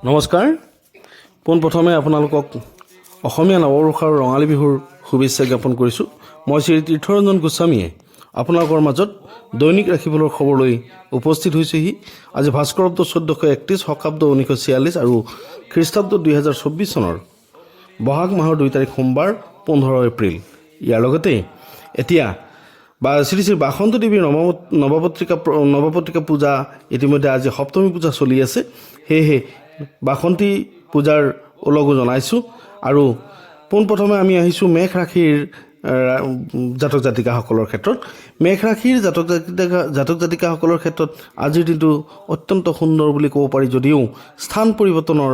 নমস্কাৰ পোনপ্ৰথমে আপোনালোকক অসমীয়া নৱবৰ্ষৰ ৰঙালী বিহুৰ শুভেচ্ছা জ্ঞাপন কৰিছোঁ। মই শ্ৰী তীৰ্থৰঞ্জন গোস্বামীয়ে আপোনালোকৰ মাজত দৈনিক ৰাশিফলৰ খবৰ লৈ উপস্থিত হৈছেহি। আজি ভাস্কৰব্দ 1431 শকাব্দ 1946 আৰু খ্ৰীষ্টাব্দ 2024 চনৰ বহাগ মাহৰ 2 তাৰিখ সোমবাৰ 15 এপ্ৰিল। ইয়াৰ লগতে এতিয়া শ্ৰী শ্ৰী বাসন্ত দেৱীৰ নৱপত্ৰিকা পূজা ইতিমধ্যে আজি সপ্তমী পূজা চলি আছে। সেয়েহে বাসন্তী পূজাৰ ওলগো জনাইছোঁ। আৰু পোনপ্ৰথমে আমি আহিছোঁ মেঘ ৰাশিৰ জাতক জাতিকাসকলৰ ক্ষেত্ৰত। মেঘ ৰাশিৰ জাতক জাতিকাসকলৰ ক্ষেত্ৰত আজিৰ দিনটো অত্যন্ত সুন্দৰ বুলি ক'ব পাৰি, যদিও স্থান পৰিৱৰ্তনৰ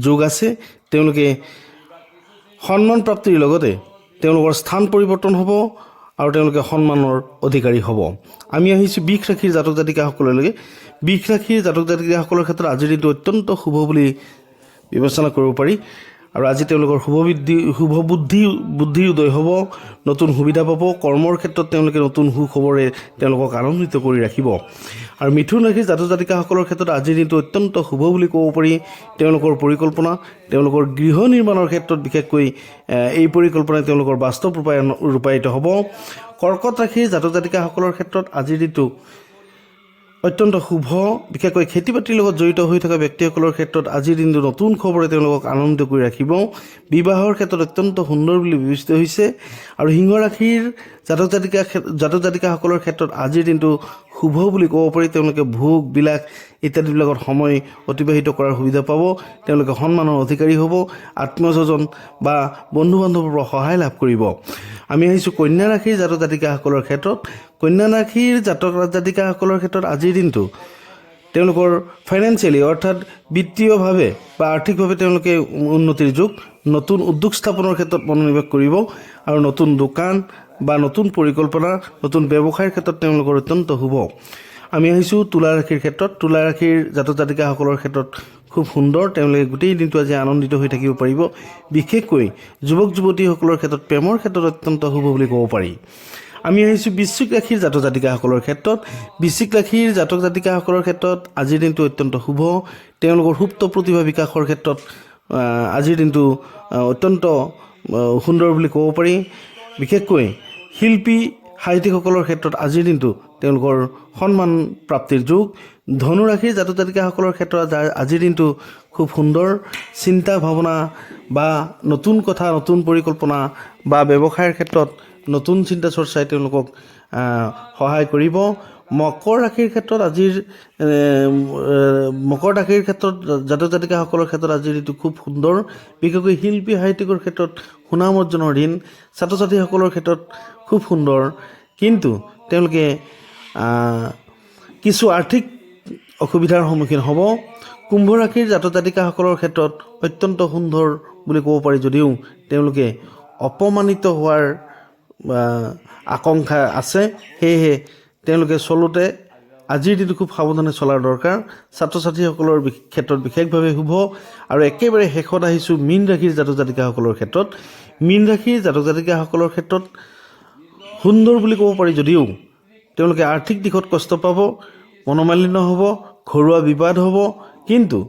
যোগ আছে। তেওঁলোকে সন্মান প্ৰাপ্তিৰ লগতে তেওঁলোকৰ স্থান পৰিৱৰ্তন হ'ব আৰু তেওঁলোকে সন্মানৰ অধিকাৰী হ'ব। আমি আহিছোঁ বৃষ ৰাশিৰ জাতক জাতিকাসকললৈকে। বৃষ ৰাশিৰ জাতক জাতিকাসকলৰ ক্ষেত্ৰত আজিৰ দিনটো অত্যন্ত শুভ বুলি বিবেচনা কৰিব পাৰি। আৰু আজি তেওঁলোকৰ শুভ বুদ্ধি উদয় হ'ব, নতুন সুবিধা পাব। কৰ্মৰ ক্ষেত্ৰত তেওঁলোকে নতুন সুখবৰে তেওঁলোকক আনন্দিত কৰি ৰাখিব। আৰু মিথুন ৰাশিৰ জাতক জাতিকাসকলৰ ক্ষেত্ৰত আজিৰ দিনটো অত্যন্ত শুভ বুলি ক'ব পাৰি। তেওঁলোকৰ পৰিকল্পনা, তেওঁলোকৰ গৃহ নিৰ্মাণৰ ক্ষেত্ৰত বিশেষকৈ এই পৰিকল্পনাই তেওঁলোকৰ বাস্তৱ ৰূপায়িত হ'ব। কৰ্কট ৰাশিৰ জাতক জাতিকাসকলৰ ক্ষেত্ৰত আজিৰ দিনটো অত্যন্ত শুভ। বিশেষকৈ খেতি বাতিৰ লগত জড়িত হৈ থকা ব্যক্তিসকলৰ ক্ষেত্ৰত আজিৰ দিনটো নতুন খবৰে তেওঁলোকক আনন্দিত কৰি ৰাখিব। বিবাহৰ ক্ষেত্ৰত অত্যন্ত সুন্দৰ বুলি বিবেচিত হৈছে। আৰু সিংহ ৰাশিৰ জাতক জাতিকাসকলৰ ক্ষেত্ৰত আজিৰ দিনটো শুভ বুলি ক'ব পাৰি। তেওঁলোকে ভোগ বিলাস ইত্যাদিবিলাকত সময় অতিবাহিত কৰাৰ সুবিধা পাব। তেওঁলোকে সন্মানৰ অধিকাৰী হ'ব। আত্মীয় স্বজন বা বন্ধু বান্ধৱৰ পৰা সহায় লাভ কৰিব। আমি আহিছোঁ কন্যা ৰাশিৰ জাতক জাতিকাসকলৰ ক্ষেত্ৰত। কন্যা ৰাশিৰ জাতক জাতিকাসকলৰ ক্ষেত্ৰত আজিৰ দিনটো তেওঁলোকৰ ফাইনেন্সিয়েলি অৰ্থাৎ বিত্তীয়ভাৱে বা আৰ্থিকভাৱে তেওঁলোকে উন্নতিৰ যুগ। নতুন উদ্যোগ স্থাপনৰ ক্ষেত্ৰত মনোনিৱেশ কৰিব আৰু নতুন দোকান বা নতুন পৰিকল্পনা, নতুন ব্যৱসায়ৰ ক্ষেত্ৰত তেওঁলোকৰ অত্যন্ত শুভ। আমি আহিছোঁ তুলা ৰাশিৰ ক্ষেত্ৰত। তুলা ৰাশিৰ জাতক জাতিকাসকলৰ ক্ষেত্ৰত খুব সুন্দৰ। তেওঁলোকে গোটেই দিনটো আজি আনন্দিত হৈ থাকিব পাৰিব। বিশেষকৈ যুৱক যুৱতীসকলৰ ক্ষেত্ৰত প্ৰেমৰ ক্ষেত্ৰত অত্যন্ত শুভ বুলি ক'ব পাৰি। আমি আহিছোঁ বৃশ্চিক ৰাশিৰ জাতক জাতিকাসকলৰ ক্ষেত্ৰত। বৃশ্চিক ৰাশিৰ জাতক জাতিকাসকলৰ ক্ষেত্ৰত আজিৰ দিনটো অত্যন্ত শুভ। তেওঁলোকৰ সুপ্ত প্ৰতিভা বিকাশৰ ক্ষেত্ৰত আজিৰ দিনটো অত্যন্ত সুন্দৰ বুলি ক'ব পাৰি। বিশেষকৈ শিল্পী সাহিত্যিকসকলৰ ক্ষেত্ৰত আজিৰ দিনটো তেওঁলোকৰ সন্মান প্ৰাপ্তিৰ যুগ। ধনু ৰাশিৰ জাতক জাতিকাসকলৰ ক্ষেত্ৰত আজিৰ দিনটো খুব সুন্দৰ। চিন্তা ভাৱনা বা নতুন কথা, নতুন পৰিকল্পনা বা ব্যৱসায়ৰ ক্ষেত্ৰত নতুন চিন্তা চৰ্চাই তেওঁলোকক সহায় কৰিব। মকৰ ৰাশিৰ ক্ষেত্ৰত জাতক জাতিকাসকলৰ ক্ষেত্ৰত আজিৰ দিনটো খুব সুন্দৰ। বিশেষকৈ শিল্পী সাহিত্যিকৰ ক্ষেত্ৰত সুনাম অৰ্জনৰ দিন। ছাত্ৰ ছাত্ৰীসকলৰ ক্ষেত্ৰত খুব সুন্দৰ, কিন্তু তেওঁলোকে কিছু আৰ্থিক অসুবিধাৰ সন্মুখীন হ'ব। কুম্ভ ৰাশিৰ জাতক জাতিকাসকলৰ ক্ষেত্ৰত অত্যন্ত সুন্দৰ বুলি ক'ব পাৰি, যদিও তেওঁলোকে অপমানিত হোৱাৰ আকাংক্ষা আছে। সেয়েহে তেওঁলোকে চলোতে আজিৰ দিনটো খুব সাৱধানে চলাৰ দৰকাৰ। ছাত্ৰ ছাত্ৰীসকলৰ ক্ষেত্ৰত বিশেষভাৱে শুভ। আৰু একেবাৰে শেষত আহিছোঁ মীন ৰাশিৰ জাতক জাতিকাসকলৰ ক্ষেত্ৰত। মীন ৰাশিৰ জাতক জাতিকাসকলৰ ক্ষেত্ৰত সুন্দৰ বুলি ক'ব পাৰি, যদিও তেওঁলোকে আৰ্থিক দিশত কষ্ট পাব, মনোমালিন্য হ'ব, ঘৰুৱা বিবাদ হ'ব, কিন্তু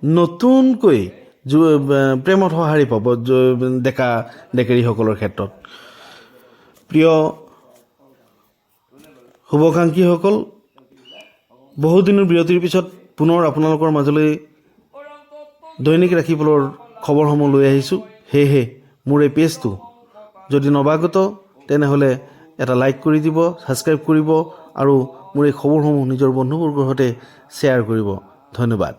নতুনকৈ প্ৰেমত সঁহাৰি পাব ডেকা ডেকেৰীসকলৰ ক্ষেত্ৰত। প্ৰিয় শুভাকাংক্ষীসকল, বহুদিনৰ বিৰতিৰ পিছত পুনৰ আপোনালোকৰ মাজলৈ দৈনিক ৰাশিফলৰ খবৰসমূহ লৈ আহিছোঁ। সেয়েহে মোৰ এই পেজটো যদি নৱাগত তেনেহ'লে এটা লাইক কৰি দিব, ছাবস্ক্ৰাইব কৰিব আৰু মোৰ এই খবৰসমূহ নিজৰ বন্ধুবৰ্গৰ সৈতে শ্বেয়াৰ কৰিব। ধন্যবাদ।